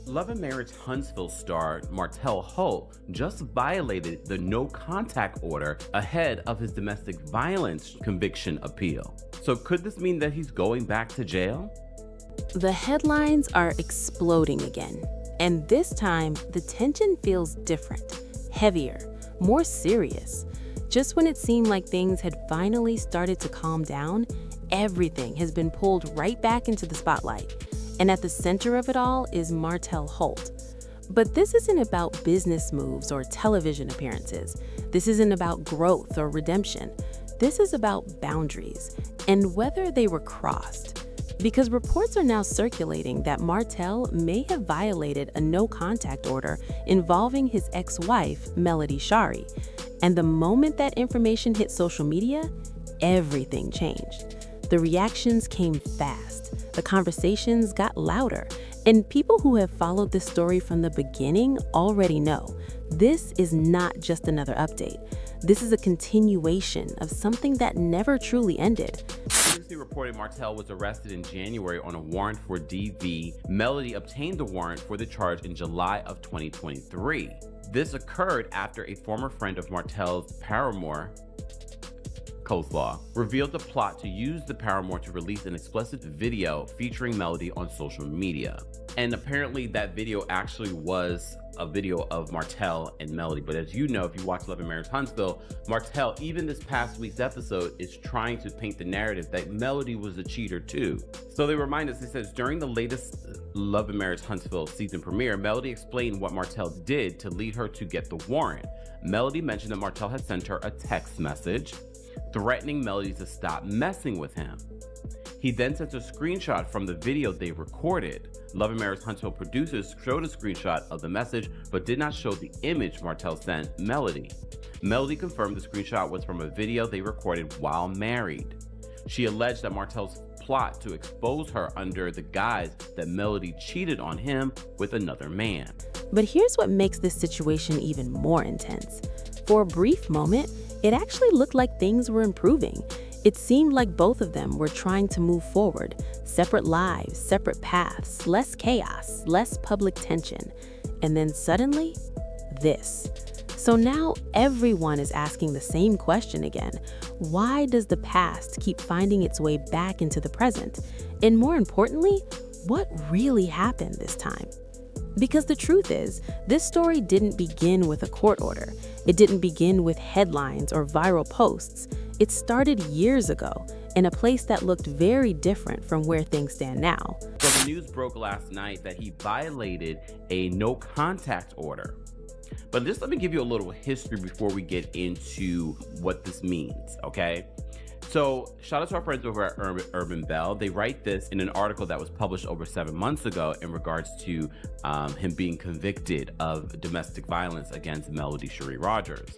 Love and Marriage Huntsville star Martell Holt just violated the no contact order ahead of his domestic violence conviction appeal. So could this mean that he's going back to jail? The headlines are exploding again, and this time the tension feels different, heavier, more serious. Just when it seemed like things had finally started to calm down, everything has been pulled right back into the spotlight. And at the center of it all is Martell Holt. But this isn't about business moves or television appearances. This isn't about growth or redemption. This is about boundaries and whether they were crossed. Because reports are now circulating that Martell may have violated a no-contact order involving his ex-wife, Melody Shari. And the moment that information hit social media, everything changed. The reactions came fast, the conversations got louder, and people who have followed this story from the beginning already know this is not just another update. This is a continuation of something that never truly ended. Previously reported Martell was arrested in January on a warrant for DV. Melody obtained the warrant for the charge in July of 2023. This occurred after a former friend of Martell's paramour, coleslaw, revealed the plot to use the paramour to release an explicit video featuring Melody on social media. And apparently that video actually was a video of Martell and Melody. But as you know, if you watch Love and Marriage Huntsville, Martell, even this past week's episode, is trying to paint the narrative that Melody was a cheater too. So they remind us, it says, during the latest Love and Marriage Huntsville season premiere, Melody explained what Martell did to lead her to get the warrant. Melody mentioned that Martell had sent her a text message threatening Melody to stop messing with him. He then sent a screenshot from the video they recorded. Love and Marriage Huntsville producers showed a screenshot of the message, but did not show the image Martell sent Melody. Melody confirmed the screenshot was from a video they recorded while married. She alleged that Martell's plot to expose her under the guise that Melody cheated on him with another man. But here's what makes this situation even more intense. For a brief moment, it actually looked like things were improving. It seemed like both of them were trying to move forward, separate lives, separate paths, less chaos, less public tension. And then suddenly, this. So now everyone is asking the same question again. Why does the past keep finding its way back into the present? And more importantly, what really happened this time? Because the truth is, this story didn't begin with a court order. It didn't begin with headlines or viral posts. It started years ago in a place that looked very different from where things stand now. So the news broke last night that he violated a no contact order. But just let me give you a little history before we get into what this means, okay? So shout out to our friends over at Urban Bell. They write this in an article that was published over 7 months ago in regards to him being convicted of domestic violence against Melody Shari Rogers.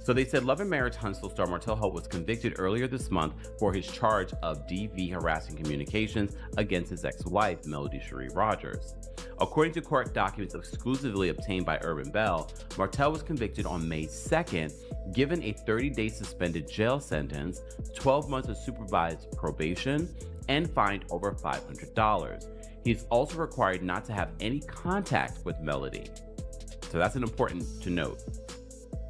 So they said Love and Marriage Huntsville star Martell Holt was convicted earlier this month for his charge of DV harassing communications against his ex-wife, Melody Shari Rogers. According to court documents exclusively obtained by Urban Bell, Martell was convicted on May 2nd, given a 30-day suspended jail sentence, 12 months of supervised probation, and fined over $500. He's also required not to have any contact with Melody. So that's an important to note.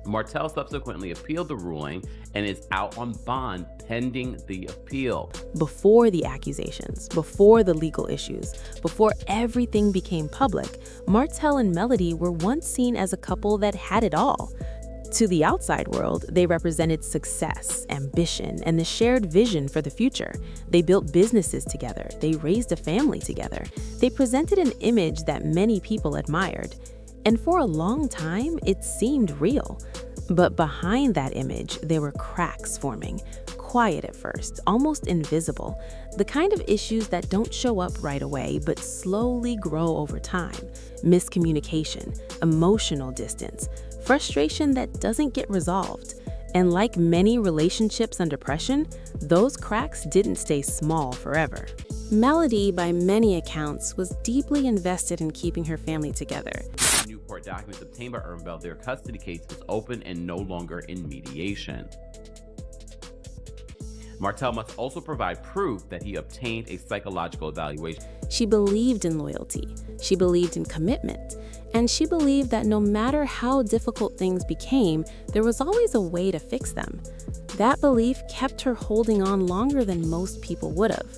Martell subsequently appealed the ruling and is out on bond pending the appeal. Before the accusations, before the legal issues, before everything became public, Martell and Melody were once seen as a couple that had it all. To the outside world, they represented success, ambition, and the shared vision for the future. They built businesses together. They raised a family together. They presented an image that many people admired. And for a long time, it seemed real. But behind that image, there were cracks forming, quiet at first, almost invisible, the kind of issues that don't show up right away but slowly grow over time. Miscommunication, emotional distance, frustration that doesn't get resolved. And like many relationships under pressure, those cracks didn't stay small forever. Melody, by many accounts, was deeply invested in keeping her family together. New court documents obtained by Urban Bell, their custody case is open and no longer in mediation. Martell must also provide proof that he obtained a psychological evaluation. She believed in loyalty, she believed in commitment, and she believed that no matter how difficult things became, there was always a way to fix them. That belief kept her holding on longer than most people would have.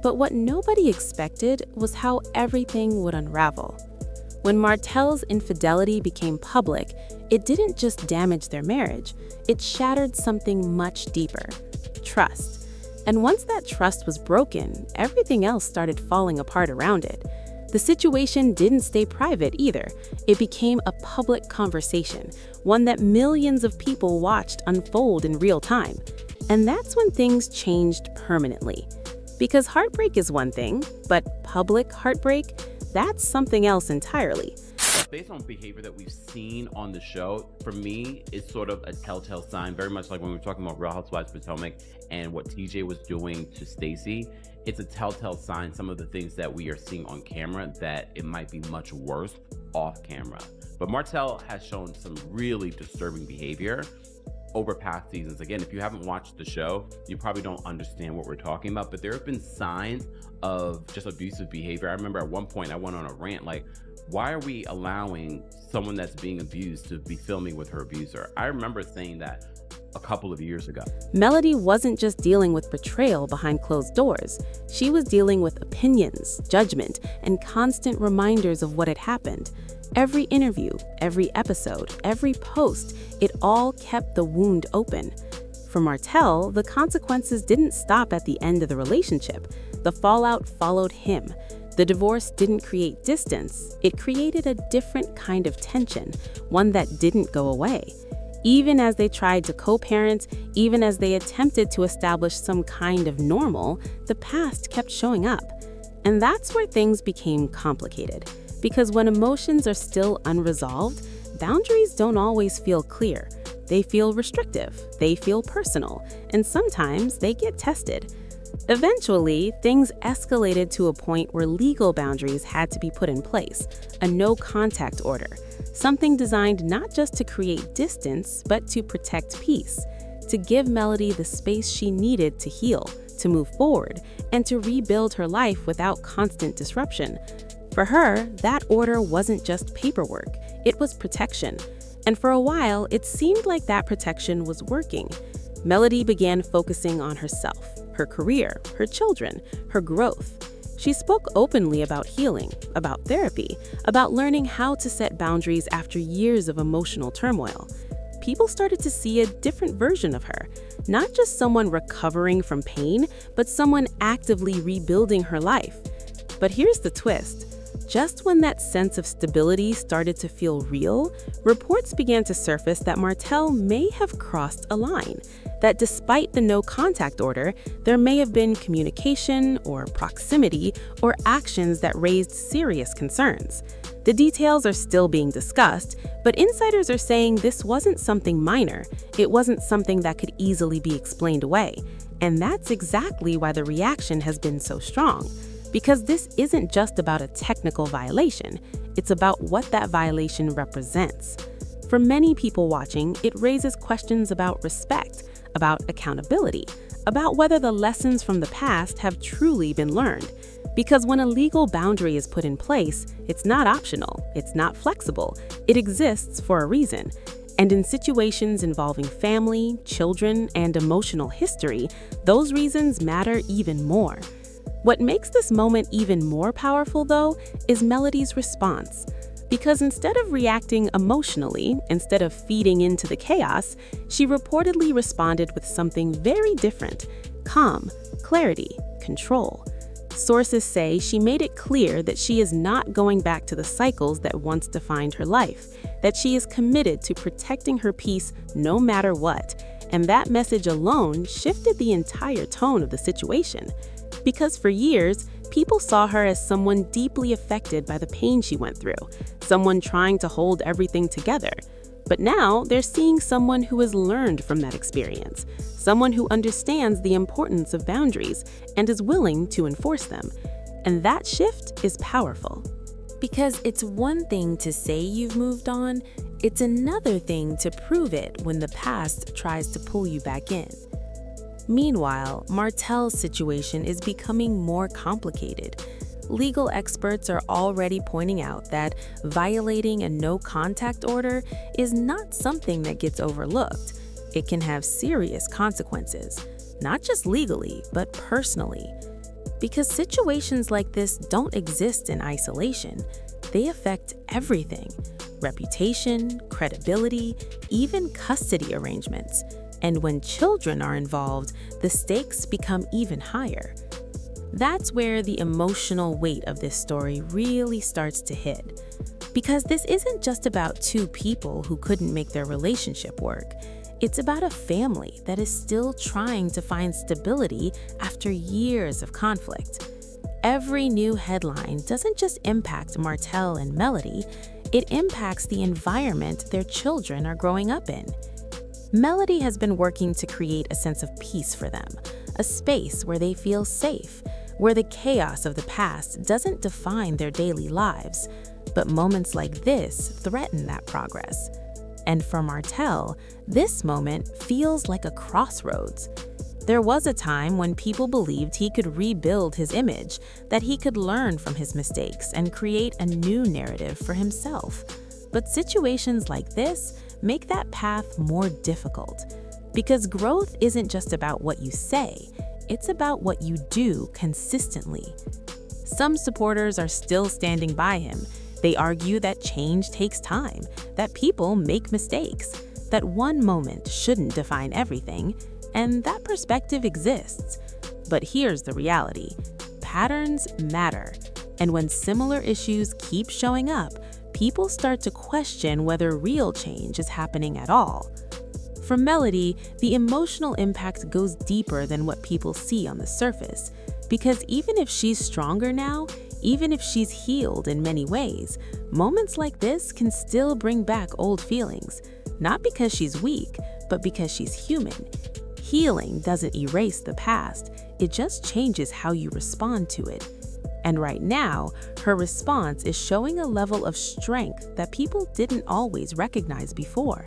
But what nobody expected was how everything would unravel. When Martell's infidelity became public, it didn't just damage their marriage, it shattered something much deeper: trust. And once that trust was broken, everything else started falling apart around it. The situation didn't stay private either. It became a public conversation, one that millions of people watched unfold in real time. And that's when things changed permanently. Because heartbreak is one thing, but public heartbreak, that's something else entirely. Based on behavior that we've seen on the show, for me, it's sort of a telltale sign, very much like when we were talking about Real Housewives of Potomac and what TJ was doing to Stacey. It's a telltale sign, some of the things that we are seeing on camera, that it might be much worse off camera. But Martell has shown some really disturbing behavior over past seasons. Again, if you haven't watched the show, you probably don't understand what we're talking about, but there have been signs of just abusive behavior. I remember at one point I went on a rant like, why are we allowing someone that's being abused to be filming with her abuser? I remember saying that a couple of years ago. Melody wasn't just dealing with betrayal behind closed doors. She was dealing with opinions, judgment, and constant reminders of what had happened. Every interview, every episode, every post, it all kept the wound open. For Martell, the consequences didn't stop at the end of the relationship. The fallout followed him. The divorce didn't create distance, it created a different kind of tension, one that didn't go away. Even as they tried to co-parent, even as they attempted to establish some kind of normal, the past kept showing up. And that's where things became complicated. Because when emotions are still unresolved, boundaries don't always feel clear. They feel restrictive, they feel personal, and sometimes they get tested. Eventually, things escalated to a point where legal boundaries had to be put in place, a no-contact order, something designed not just to create distance, but to protect peace, to give Melody the space she needed to heal, to move forward, and to rebuild her life without constant disruption. For her, that order wasn't just paperwork, it was protection. And for a while, it seemed like that protection was working. Melody began focusing on herself, her career, her children, her growth. She spoke openly about healing, about therapy, about learning how to set boundaries after years of emotional turmoil. People started to see a different version of her, not just someone recovering from pain, but someone actively rebuilding her life. But here's the twist. Just when that sense of stability started to feel real, reports began to surface that Martell may have crossed a line, that despite the no-contact order, there may have been communication or proximity or actions that raised serious concerns. The details are still being discussed, but insiders are saying this wasn't something minor. It wasn't something that could easily be explained away. And that's exactly why the reaction has been so strong. Because this isn't just about a technical violation, it's about what that violation represents. For many people watching, it raises questions about respect, about accountability, about whether the lessons from the past have truly been learned. Because when a legal boundary is put in place, it's not optional, it's not flexible, it exists for a reason. And in situations involving family, children, and emotional history, those reasons matter even more. What makes this moment even more powerful, though, is Melody's response. Because instead of reacting emotionally, instead of feeding into the chaos, she reportedly responded with something very different: calm, clarity, control. Sources say she made it clear that she is not going back to the cycles that once defined her life, that she is committed to protecting her peace no matter what. And that message alone shifted the entire tone of the situation. Because for years, people saw her as someone deeply affected by the pain she went through, someone trying to hold everything together. But now they're seeing someone who has learned from that experience, someone who understands the importance of boundaries and is willing to enforce them. And that shift is powerful. Because it's one thing to say you've moved on, it's another thing to prove it when the past tries to pull you back in. Meanwhile, Martell's situation is becoming more complicated. Legal experts are already pointing out that violating a no-contact order is not something that gets overlooked. It can have serious consequences, not just legally, but personally. Because situations like this don't exist in isolation. They affect everything: reputation, credibility, even custody arrangements. And when children are involved, the stakes become even higher. That's where the emotional weight of this story really starts to hit. Because this isn't just about two people who couldn't make their relationship work. It's about a family that is still trying to find stability after years of conflict. Every new headline doesn't just impact Martell and Melody, it impacts the environment their children are growing up in. Melody has been working to create a sense of peace for them, a space where they feel safe, where the chaos of the past doesn't define their daily lives. But moments like this threaten that progress. And for Martell, this moment feels like a crossroads. There was a time when people believed he could rebuild his image, that he could learn from his mistakes and create a new narrative for himself. But situations like this make that path more difficult. Because growth isn't just about what you say, it's about what you do consistently. Some supporters are still standing by him. They argue that change takes time, that people make mistakes, that one moment shouldn't define everything, and that perspective exists. But here's the reality: patterns matter. And when similar issues keep showing up, people start to question whether real change is happening at all. For Melody, the emotional impact goes deeper than what people see on the surface. Because even if she's stronger now, even if she's healed in many ways, moments like this can still bring back old feelings. Not because she's weak, but because she's human. Healing doesn't erase the past, it just changes how you respond to it. And right now, her response is showing a level of strength that people didn't always recognize before.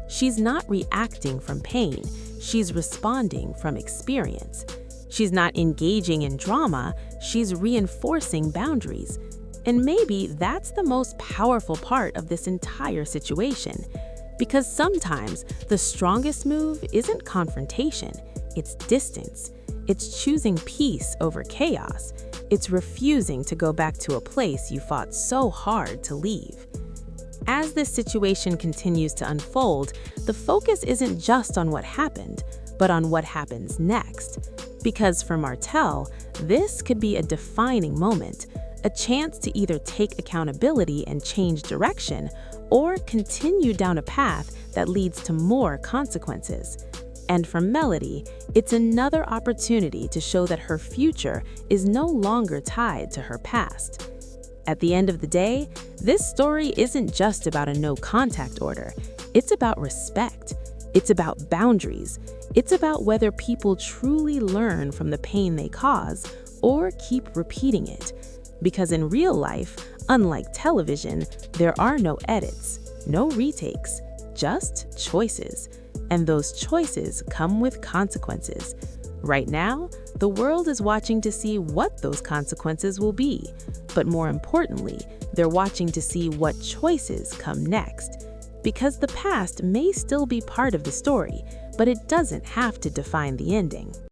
She's not reacting from pain, she's responding from experience. She's not engaging in drama, she's reinforcing boundaries. And maybe that's the most powerful part of this entire situation. Because sometimes the strongest move isn't confrontation, it's distance. It's choosing peace over chaos. It's refusing to go back to a place you fought so hard to leave. As this situation continues to unfold, the focus isn't just on what happened, but on what happens next. Because for Martell, this could be a defining moment, a chance to either take accountability and change direction, or continue down a path that leads to more consequences. And for Melody, it's another opportunity to show that her future is no longer tied to her past. At the end of the day, this story isn't just about a no-contact order. It's about respect. It's about boundaries. It's about whether people truly learn from the pain they cause or keep repeating it. Because in real life, unlike television, there are no edits, no retakes, just choices. And those choices come with consequences. Right now, the world is watching to see what those consequences will be. But more importantly, they're watching to see what choices come next. Because the past may still be part of the story, but it doesn't have to define the ending.